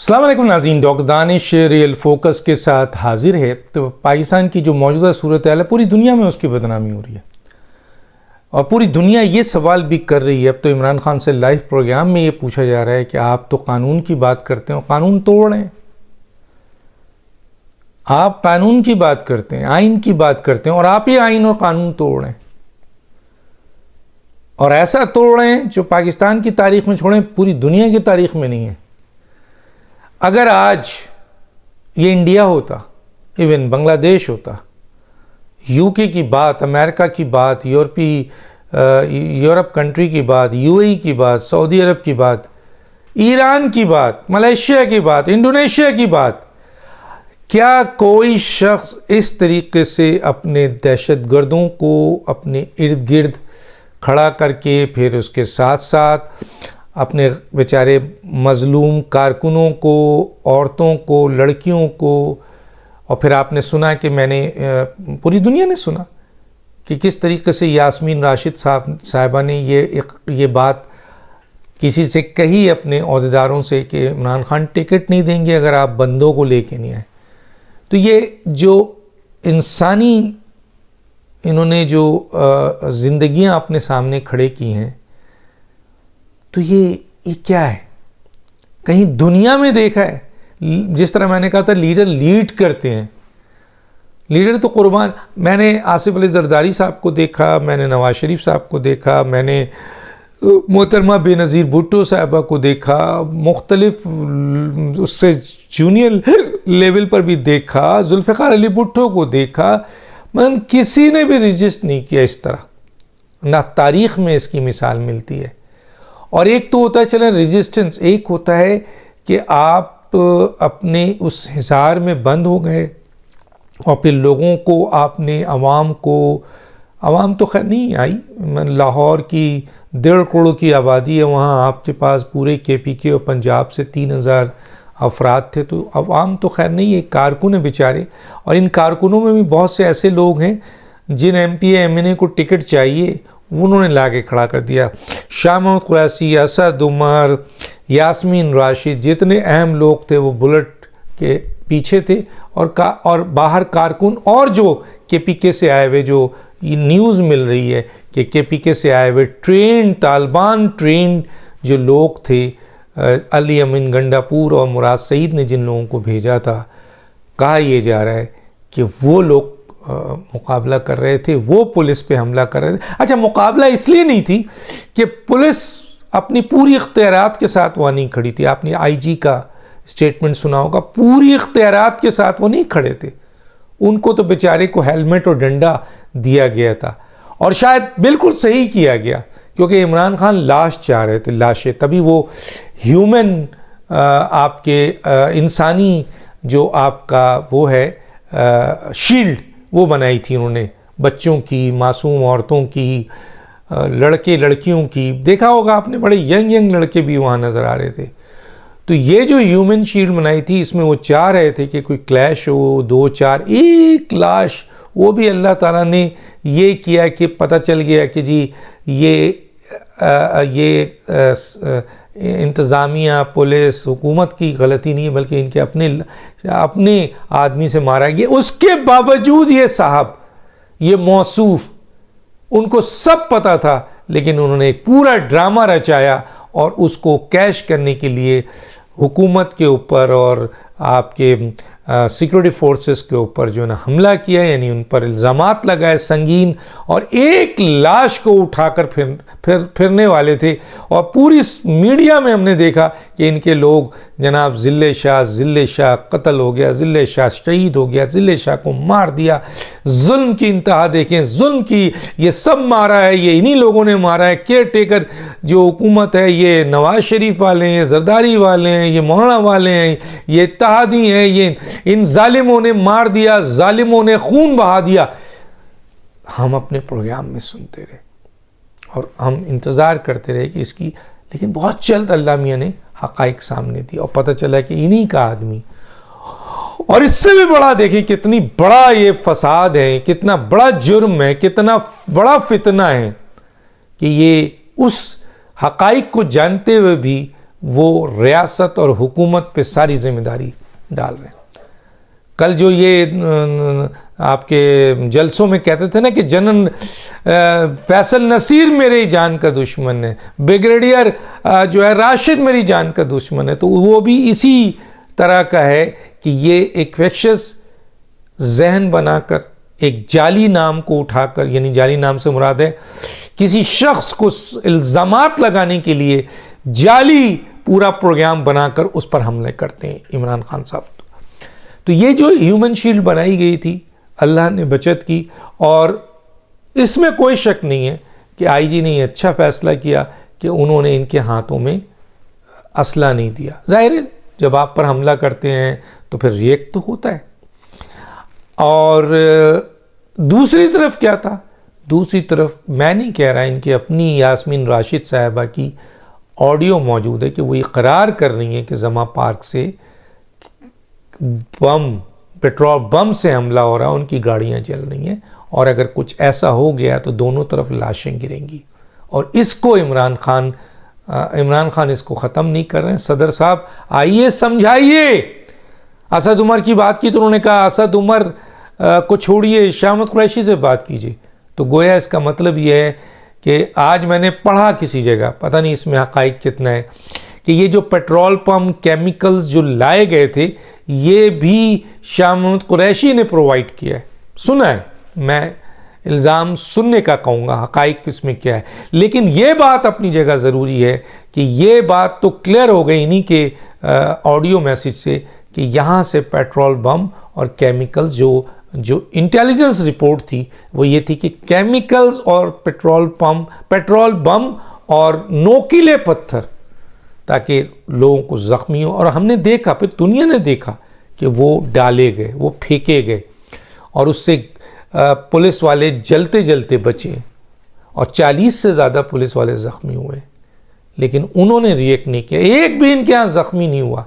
السلام علیکم ناظرین، ڈاکٹر دانش ریئل فوکس کے ساتھ حاضر ہے۔ تو پاکستان کی جو موجودہ صورتحال ہے پوری دنیا میں اس کی بدنامی ہو رہی ہے اور پوری دنیا یہ سوال بھی کر رہی ہے۔ اب تو عمران خان سے لائیو پروگرام میں یہ پوچھا جا رہا ہے کہ آپ تو قانون کی بات کرتے ہیں، قانون توڑ رہے ہیں، آپ قانون کی بات کرتے ہیں، آئین کی بات کرتے ہیں، اور آپ یہ آئین اور قانون توڑ رہے ہیں، اور ایسا توڑ رہے ہیں جو پاکستان کی تاریخ میں چھوڑیں پوری دنیا کی تاریخ میں نہیں ہے۔ اگر آج یہ انڈیا ہوتا، ایون بنگلہ دیش ہوتا، یو کے کی بات، امریکہ کی بات، یورپ کنٹری کی بات، یو اے ای کی بات، سعودی عرب کی بات، ایران کی بات، ملیشیا کی بات، انڈونیشیا کی بات، کیا کوئی شخص اس طریقے سے اپنے دہشت گردوں کو اپنے ارد گرد کھڑا کر کے پھر اس کے ساتھ ساتھ اپنے بیچارے مظلوم کارکنوں کو، عورتوں کو، لڑکیوں کو، اور پھر آپ نے سنا کہ میں نے پوری دنیا نے سنا کہ کس طریقے سے یاسمین راشد صاحبہ نے یہ بات کسی سے کہی اپنے عہدیداروں سے کہ عمران خان ٹکٹ نہیں دیں گے اگر آپ بندوں کو لے کے نہیں آئے۔ تو یہ جو انسانی انہوں نے جو زندگیاں اپنے سامنے کھڑے کی ہیں، تو یہ کیا ہے؟ کہیں دنیا میں دیکھا ہے؟ جس طرح میں نے کہا تھا لیڈر لیڈ کرتے ہیں، لیڈر تو قربان۔ میں نے آصف علی زرداری صاحب کو دیکھا، میں نے نواز شریف صاحب کو دیکھا، میں نے محترمہ بے نظیر بھٹو صاحبہ کو دیکھا، مختلف اس سے جونیئر لیول پر بھی دیکھا، ذوالفقار علی بھٹو کو دیکھا، مگر کسی نے بھی رجسٹ نہیں کیا اس طرح، نہ تاریخ میں اس کی مثال ملتی ہے۔ اور ایک تو ہوتا ہے چلیں ریزسٹنس، ایک ہوتا ہے کہ آپ اپنے اس حصار میں بند ہو گئے اور پھر لوگوں کو آپ نے عوام تو خیر نہیں آئی، لاہور کی 1.5 کروڑ کی آبادی ہے، وہاں آپ کے پاس پورے کے پی کے اور پنجاب سے 3000 افراد تھے، تو عوام تو خیر نہیں ہے، کارکن ہیں بیچارے، اور ان کارکنوں میں بھی بہت سے ایسے لوگ ہیں جن M P A M N A کو ٹکٹ چاہیے انہوں نے لا کے کھڑا کر دیا۔ شاہ محمود قریشی، اسد عمر، یاسمین راشد، جتنے اہم لوگ تھے وہ بلٹ کے پیچھے تھے، اور باہر کارکن اور جو کے پی کے سے آئے ہوئے، جو یہ نیوز مل رہی ہے کہ کے پی کے سے آئے ہوئے طالبان ٹرینڈ جو لوگ تھے، علی امین گنڈاپور اور مراد سعید نے جن لوگوں کو بھیجا تھا، کہا یہ جا رہا ہے کہ وہ لوگ مقابلہ کر رہے تھے، وہ پولیس پہ حملہ کر رہے تھے۔ اچھا، مقابلہ اس لیے نہیں تھی کہ پولیس اپنی پوری اختیارات کے ساتھ وہاں نہیں کھڑی تھی، آپ نے آئی جی کا اسٹیٹمنٹ سنا ہوگا، پوری اختیارات کے ساتھ وہ نہیں کھڑے تھے، ان کو تو بیچارے کو ہیلمٹ اور ڈنڈا دیا گیا تھا، اور شاید بالکل صحیح کیا گیا کیونکہ عمران خان لاش چاہ رہے تھے، لاشیں، تبھی وہ ہیومن آپ کے انسانی جو آپ کا وہ ہے شیلڈ وہ بنائی تھی انہوں نے، بچوں کی، معصوم عورتوں کی، لڑکے لڑکیوں کی، دیکھا ہوگا آپ نے، بڑے ینگ لڑکے بھی وہاں نظر آ رہے تھے۔ تو یہ جو ہیومن شیلڈ بنائی تھی، اس میں وہ چاہ رہے تھے کہ کوئی کلیش ہو، 2-4، ایک لاش، وہ بھی اللہ تعالیٰ نے یہ کیا کہ پتہ چل گیا کہ جی یہ انتظامیہ، پولیس، حکومت کی غلطی نہیں ہے بلکہ ان کے اپنے آدمی سے مارا گیا۔ اس کے باوجود یہ صاحب، یہ موصوف، ان کو سب پتہ تھا، لیکن انہوں نے ایک پورا ڈرامہ رچایا اور اس کو کیش کرنے کے لیے حکومت کے اوپر اور آپ کے سیکورٹی فورسز کے اوپر جو ہے نا حملہ کیا، یعنی ان پر الزامات لگائے سنگین، اور ایک لاش کو اٹھا کر پھرنے والے تھے، اور پوری میڈیا میں ہم نے دیکھا کہ ان کے لوگ جناب ذل شاہ قتل ہو گیا، ذل شاہ شہید ہو گیا، ذل شاہ کو مار دیا، ظلم کی انتہا دیکھیں، ظلم کی، یہ سب مارا ہے، یہ انہی لوگوں نے مارا ہے، کیئر ٹیکر جو حکومت ہے، یہ نواز شریف والے ہیں، یہ زرداری والے ہیں، یہ مولانا والے ہیں، یہ اتحادی ہیں، یہ ان ظالموں نے مار دیا، ظالموں نے خون بہا دیا۔ ہم اپنے پروگرام میں سنتے رہے اور ہم انتظار کرتے رہے کہ اس کی، لیکن بہت جلد اللہ میاں نے حقائق سامنے دی اور پتہ چلا کہ انہی کا آدمی، اور اس سے بھی بڑا دیکھیں کتنی بڑا یہ فساد ہے، کتنا بڑا جرم ہے، کتنا بڑا فتنہ ہے کہ یہ اس حقائق کو جانتے ہوئے بھی وہ ریاست اور حکومت پہ ساری ذمہ داری ڈال رہے ہیں. کل جو یہ آپ کے جلسوں میں کہتے تھے نا کہ جنرل فیصل نصیر میری جان کا دشمن ہے, بریگیڈیئر جو ہے راشد میری جان کا دشمن ہے, تو وہ بھی اسی طرح کا ہے کہ یہ ایک فیکشس ذہن بنا کر ایک جعلی نام کو اٹھا کر, یعنی جعلی نام سے مراد ہے کسی شخص کو الزامات لگانے کے لیے جعلی پورا پروگرام بنا کر اس پر حملے کرتے ہیں عمران خان صاحب. تو یہ جو ہیومن شیلڈ بنائی گئی تھی اللہ نے بچت کی, اور اس میں کوئی شک نہیں ہے کہ آئی جی نے یہ اچھا فیصلہ کیا کہ انہوں نے ان کے ہاتھوں میں اسلحہ نہیں دیا. ظاہر ہے جب آپ پر حملہ کرتے ہیں تو پھر ریئیکٹ تو ہوتا ہے. اور دوسری طرف کیا تھا, دوسری طرف میں نہیں کہہ رہا, ان کی اپنی یاسمین راشد صاحبہ کی آڈیو موجود ہے کہ وہ اقرار کر رہی ہیں کہ زما پارک سے بم, پیٹرول بم سے حملہ ہو رہا, ان کی گاڑیاں جل رہی ہیں, اور اگر کچھ ایسا ہو گیا تو دونوں طرف لاشیں گریں گی. اور اس کو عمران خان اس کو ختم نہیں کر رہے ہیں. صدر صاحب آئیے سمجھائیے. اسد عمر کی بات کی تو انہوں نے کہا اسد عمر کو چھوڑیے, شاہ محمود قریشی سے بات کیجیے. تو گویا اس کا مطلب یہ ہے کہ آج میں نے پڑھا کسی جگہ, پتہ نہیں اس میں حقائق کتنا ہے, کہ یہ جو پیٹرول پمپ کیمیکلز جو لائے گئے تھے یہ بھی شاہ محمود قریشی نے پرووائڈ کیا ہے. سنا ہے, میں الزام سننے کا کہوں گا, حقائق اس میں کیا ہے. لیکن یہ بات اپنی جگہ ضروری ہے کہ یہ بات تو کلیئر ہو گئی انہی کے آڈیو میسیج سے کہ یہاں سے پیٹرول بم اور کیمیکل جو انٹیلیجنس رپورٹ تھی وہ یہ تھی کہ کیمیکلز اور پیٹرول بم اور نوکیلے پتھر تاکہ لوگوں کو زخمی ہو. اور ہم نے دیکھا, پھر دنیا نے دیکھا کہ وہ ڈالے گئے, وہ پھینکے گئے, اور اس سے پولیس والے جلتے جلتے بچے, اور 40 سے زیادہ پولیس والے زخمی ہوئے. لیکن انہوں نے ریئیکٹ نہیں کیا, ایک بھی ان کے ہاں زخمی نہیں ہوا.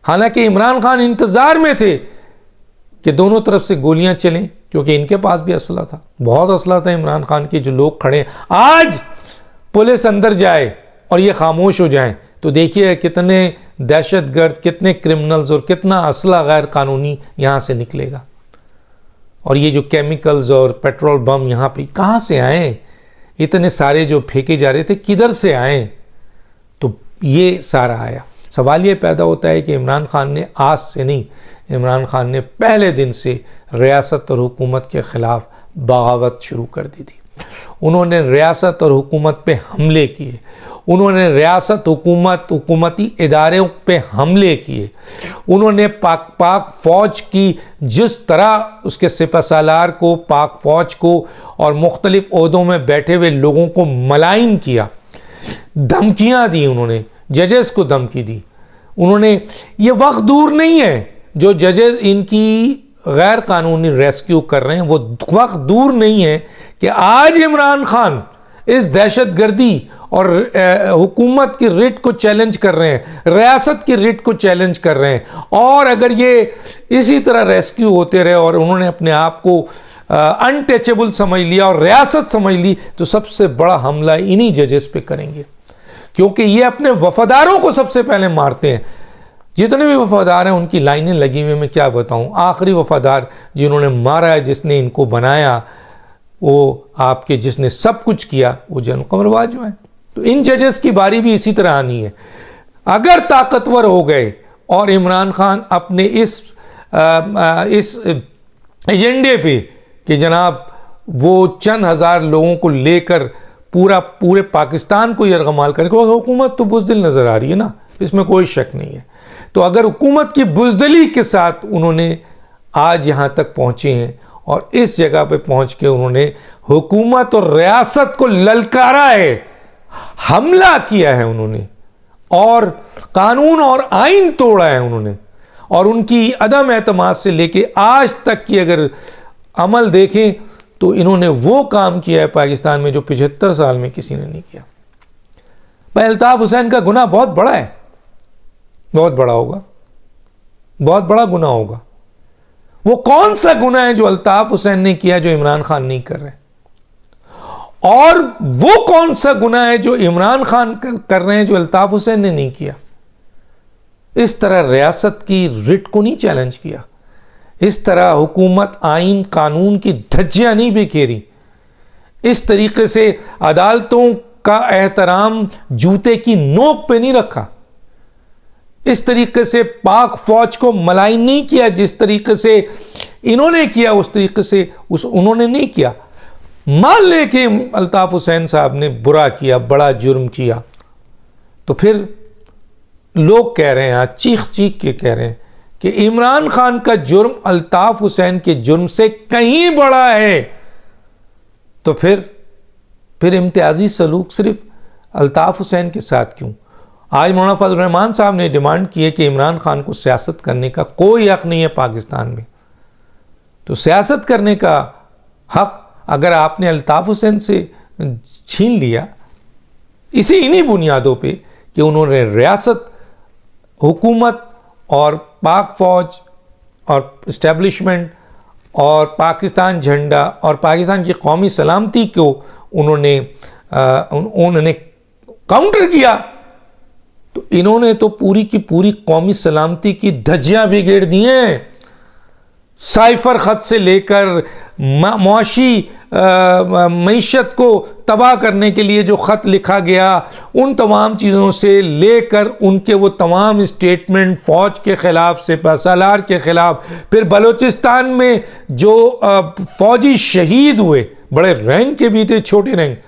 حالانکہ عمران خان انتظار میں تھے کہ دونوں طرف سے گولیاں چلیں, کیونکہ ان کے پاس بھی اسلحہ تھا, بہت اسلحہ تھا عمران خان کے. جو لوگ کھڑے ہیں, آج پولیس اندر جائے اور یہ خاموش ہو جائیں تو دیکھیے کتنے دہشت گرد, کتنے کرمنلز اور کتنا اسلحہ غیر قانونی یہاں سے نکلے گا. اور یہ جو کیمیکلز اور پیٹرول بم یہاں پہ کہاں سے آئیں, اتنے سارے جو پھینکے جا رہے تھے کدھر سے آئیں؟ تو یہ سارا آیا. سوال یہ پیدا ہوتا ہے کہ عمران خان نے آج سے نہیں, عمران خان نے پہلے دن سے ریاست اور حکومت کے خلاف بغاوت شروع کر دی تھی. انہوں نے ریاست اور حکومت پہ حملے کیے, انہوں نے ریاست حکومتی اداروں پہ حملے کیے, انہوں نے پاک فوج کی جس طرح اس کے سپہ سالار کو, پاک فوج کو اور مختلف عہدوں میں بیٹھے ہوئے لوگوں کو ملائن کیا, دھمکیاں دی, انہوں نے ججز کو دھمکی دی. انہوں نے, یہ وقت دور نہیں ہے جو ججز ان کی غیر قانونی ریسکیو کر رہے ہیں, وہ وقت دور نہیں ہے کہ آج عمران خان اس دہشت گردی اور حکومت کی ریٹ کو چیلنج کر رہے ہیں, ریاست کی ریٹ کو چیلنج کر رہے ہیں. اور اگر یہ اسی طرح ریسکیو ہوتے رہے اور انہوں نے اپنے آپ کو انٹچبل سمجھ لیا اور ریاست سمجھ لی, تو سب سے بڑا حملہ انہی ججز پہ کریں گے, کیونکہ یہ اپنے وفاداروں کو سب سے پہلے مارتے ہیں. جتنے بھی وفادار ہیں ان کی لائنیں لگی ہوئی, میں کیا بتاؤں. آخری وفادار جنہوں نے مارا ہے, جس نے ان کو بنایا, وہ آپ کے جس نے سب کچھ کیا, وہ جنرل قمر باجوہ ہیں. تو ان ججز کی باری بھی اسی طرح آنی ہے. اگر طاقتور ہو گئے اور عمران خان اپنے اس ایجنڈے پہ کہ جناب وہ چند ہزار لوگوں کو لے کر پورے پاکستان کو یرغمال کرے, کیونکہ حکومت تو بزدل نظر آ رہی ہے نا, اس میں کوئی شک نہیں ہے. تو اگر حکومت کی بزدلی کے ساتھ انہوں نے آج یہاں تک پہنچے ہیں اور اس جگہ پہ پہنچ کے انہوں نے حکومت اور ریاست کو للکارا ہے, حملہ کیا ہے انہوں نے, اور قانون اور آئین توڑا ہے انہوں نے, اور ان کی عدم اعتماد سے لے کے آج تک کی اگر عمل دیکھیں تو انہوں نے وہ کام کیا ہے پاکستان میں جو 75 سال میں کسی نے نہیں کیا. بھائی الطاف حسین کا گناہ بہت بڑا ہے, بہت بڑا ہوگا, بہت بڑا گناہ ہوگا. وہ کون سا گناہ ہے جو الطاف حسین نے کیا جو عمران خان نہیں کر رہے؟ اور وہ کون سا گناہ ہے جو عمران خان کر رہے ہیں جو الطاف حسین نے نہیں کیا؟ اس طرح ریاست کی رٹ کو نہیں چیلنج کیا، اس طرح حکومت آئین قانون کی دھجیاں نہیں بکھیری، اس طریقے سے عدالتوں کا احترام جوتے کی نوک پہ نہیں رکھا، اس طریقے سے پاک فوج کو ملائن نہیں کیا جس طریقے سے انہوں نے کیا، اس طریقے سے انہوں نے نہیں کیا۔ مان لے کہ الطاف حسین صاحب نے برا کیا، بڑا جرم کیا، تو پھر لوگ کہہ رہے ہیں، چیخ چیخ کے کہہ رہے ہیں کہ عمران خان کا جرم الطاف حسین کے جرم سے کہیں بڑا ہے، تو پھر امتیازی سلوک صرف الطاف حسین کے ساتھ کیوں؟ آج مولانا فضل الرحمان صاحب نے ڈیمانڈ کی ہے کہ عمران خان کو سیاست کرنے کا کوئی حق نہیں ہے پاکستان میں، تو سیاست کرنے کا حق اگر آپ نے الطاف حسین سے چھین لیا انہی بنیادوں پہ کہ انہوں نے ریاست، حکومت اور پاک فوج اور اسٹیبلشمنٹ اور پاکستان جھنڈا اور پاکستان کی قومی سلامتی کو انہوں نے کاؤنٹر کیا، تو انہوں نے تو پوری کی پوری قومی سلامتی کی دھجیاں بگیڑ دی ہیں۔ سائفر خط سے لے کر معاشی معیشت کو تباہ کرنے کے لیے جو خط لکھا گیا، ان تمام چیزوں سے لے کر ان کے وہ تمام اسٹیٹمنٹ فوج کے خلاف، سپہ سالار کے خلاف، پھر بلوچستان میں جو فوجی شہید ہوئے، بڑے رینک کے بھی تھے، چھوٹے رینک،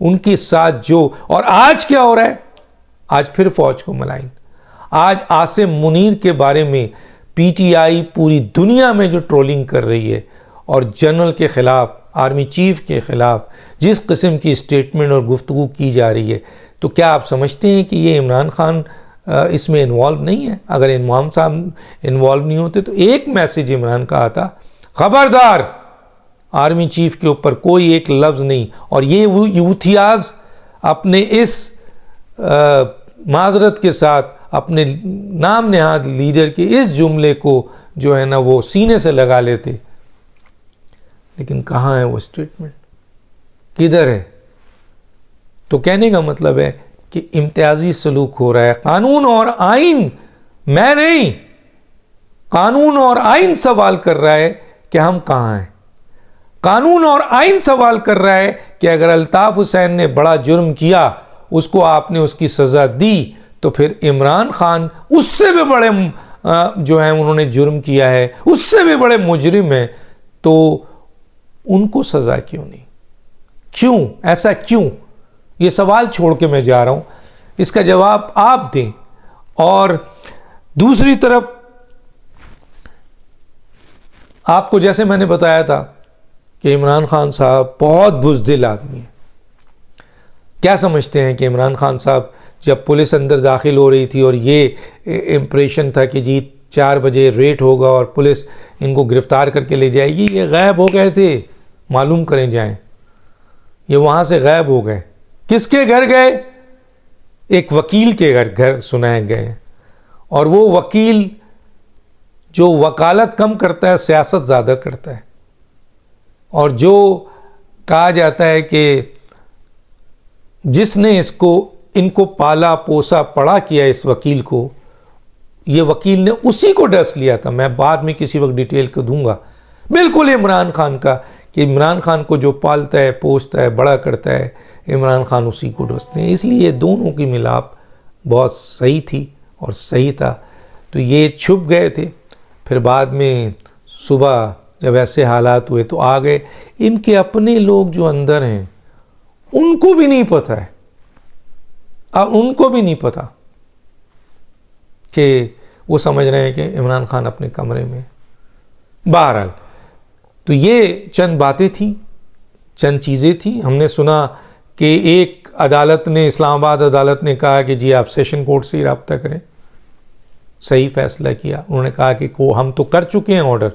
ان کے ساتھ جو، اور آج کیا ہو رہا ہے؟ آج پھر فوج کو ملائن۔ آج عاصم منیر کے بارے میں پی ٹی آئی پوری دنیا میں جو ٹرولنگ کر رہی ہے، اور جنرل کے خلاف، آرمی چیف کے خلاف جس قسم کی اسٹیٹمنٹ اور گفتگو کی جا رہی ہے، تو کیا آپ سمجھتے ہیں کہ یہ عمران خان اس میں انوالو نہیں ہے؟ اگر امام صاحب انوالو نہیں ہوتے تو ایک میسیج عمران کا آتا، خبردار آرمی چیف کے اوپر کوئی ایک لفظ نہیں، اور یہ یوتھیاز اپنے اس معذرت کے ساتھ اپنے نام نہاد لیڈر کے اس جملے کو جو ہے نا وہ سینے سے لگا لیتے، لیکن کہاں ہے وہ اسٹیٹمنٹ؟ کدھر ہے؟ تو کہنے کا مطلب ہے کہ امتیازی سلوک ہو رہا ہے۔ قانون اور آئین، میں نہیں، قانون اور آئین سوال کر رہا ہے کہ ہم کہاں ہیں۔ قانون اور آئین سوال کر رہا ہے کہ اگر الطاف حسین نے بڑا جرم کیا، اس کو آپ نے اس کی سزا دی، تو پھر عمران خان اس سے بھی بڑے جو ہیں انہوں نے جرم کیا ہے، اس سے بھی بڑے مجرم ہیں، تو ان کو سزا کیوں نہیں؟ کیوں ایسا کیوں؟ یہ سوال چھوڑ کے میں جا رہا ہوں، اس کا جواب آپ دیں۔ اور دوسری طرف آپ کو جیسے میں نے بتایا تھا کہ عمران خان صاحب بہت بزدل آدمی ہیں۔ کیا سمجھتے ہیں کہ عمران خان صاحب جب پولیس اندر داخل ہو رہی تھی اور یہ امپریشن تھا کہ جی 4 بجے ریٹ ہوگا اور پولیس ان کو گرفتار کر کے لے جائے گی، یہ غائب ہو گئے تھے؟ معلوم کریں جائیں، یہ وہاں سے غائب ہو گئے۔ کس کے گھر گئے؟ ایک وکیل کے گھر سنائے گئے، اور وہ وکیل جو وکالت کم کرتا ہے، سیاست زیادہ کرتا ہے، اور جو کہا جاتا ہے کہ جس نے ان کو پالا پوسا پڑا کیا اس وکیل کو، یہ وکیل نے اسی کو ڈس لیا تھا۔ میں بعد میں کسی وقت ڈیٹیل کو دوں گا، بالکل عمران خان کا، کہ عمران خان کو جو پالتا ہے، پوستا ہے، بڑا کرتا ہے، عمران خان اسی کو ڈستے ہیں۔ اس لیے دونوں کی ملاپ بہت صحیح تھی اور صحیح تھا، تو یہ چھپ گئے تھے۔ پھر بعد میں صبح جب ایسے حالات ہوئے تو آ گئے۔ ان کے اپنے لوگ جو اندر ہیں ان کو بھی نہیں پتہ ہے، ان کو بھی نہیں پتا کہ وہ سمجھ رہے ہیں کہ عمران خان اپنے کمرے میں۔ بہرحال تو یہ چند باتیں تھیں، چند چیزیں تھیں۔ ہم نے سنا کہ ایک عدالت نے، اسلام آباد عدالت نے کہا کہ جی آپ سیشن کورٹ سے ہی رابطہ کریں، صحیح فیصلہ کیا۔ انہوں نے کہا کہ ہم تو کر چکے ہیں آرڈر،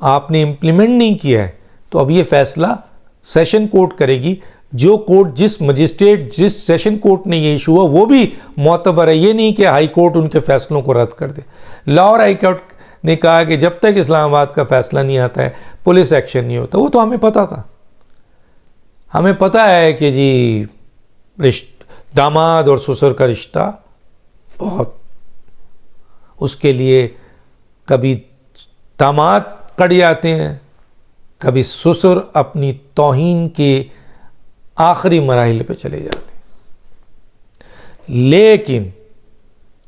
آپ نے امپلیمنٹ نہیں کیا ہے، تو اب یہ فیصلہ سیشن کورٹ کرے گی۔ جو کورٹ، جس مجسٹریٹ، جس سیشن کورٹ نے یہ ایشو ہوا وہ بھی معتبر ہے، یہ نہیں کہ ہائی کورٹ ان کے فیصلوں کو رد کر دے۔ لاہور ہائی کورٹ نے کہا کہ جب تک اسلام آباد کا فیصلہ نہیں آتا ہے پولیس ایکشن نہیں ہوتا، وہ تو ہمیں پتا تھا۔ ہمیں پتہ ہے کہ جی داماد اور سسر کا رشتہ بہت، اس کے لیے کبھی داماد کٹ جاتے ہیں، کبھی سسر اپنی توہین کے آخری مراحل پہ چلے جاتے ہیں. لیکن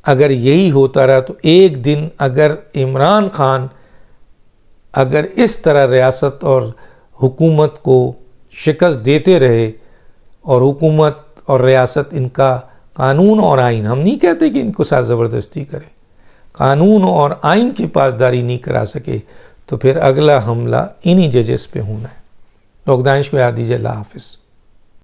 اگر یہی ہوتا رہا تو ایک دن اگر عمران خان اگر اس طرح ریاست اور حکومت کو شکست دیتے رہے، اور حکومت اور ریاست ان کا قانون اور آئین، ہم نہیں کہتے کہ ان کو ساتھ زبردستی کرے، قانون اور آئین کی پاسداری نہیں کرا سکے، تو پھر اگلا حملہ انہی ججز پہ ہونا ہے. لوگ دانش کو یاد دیجیے. اللہ حافظ.